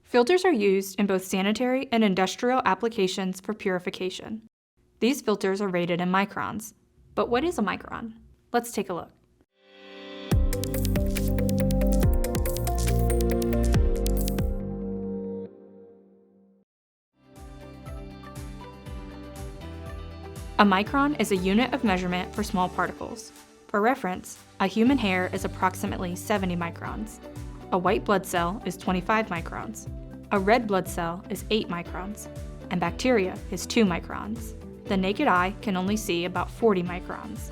Filters are used in both sanitary and industrial applications for purification. These filters are rated in microns. But what is a micron? Let's take a look. A micron is a unit of measurement for small particles. For reference, a human hair is approximately 70 microns. A white blood cell is 25 microns. A red blood cell is 8 microns. And bacteria is 2 microns. The naked eye can only see about 40 microns.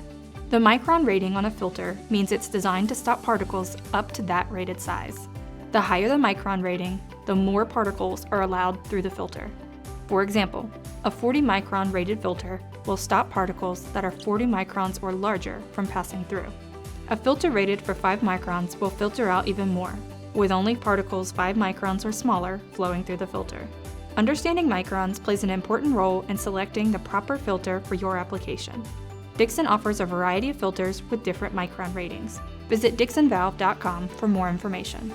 The micron rating on a filter means it's designed to stop particles up to that rated size. The higher the micron rating, the more particles are allowed through the filter. For example, a 40 micron rated filter will stop particles that are 40 microns or larger from passing through. A filter rated for 5 microns will filter out even more, with only particles 5 microns or smaller flowing through the filter. Understanding microns plays an important role in selecting the proper filter for your application. Dixon offers a variety of filters with different micron ratings. Visit dixonvalve.com for more information.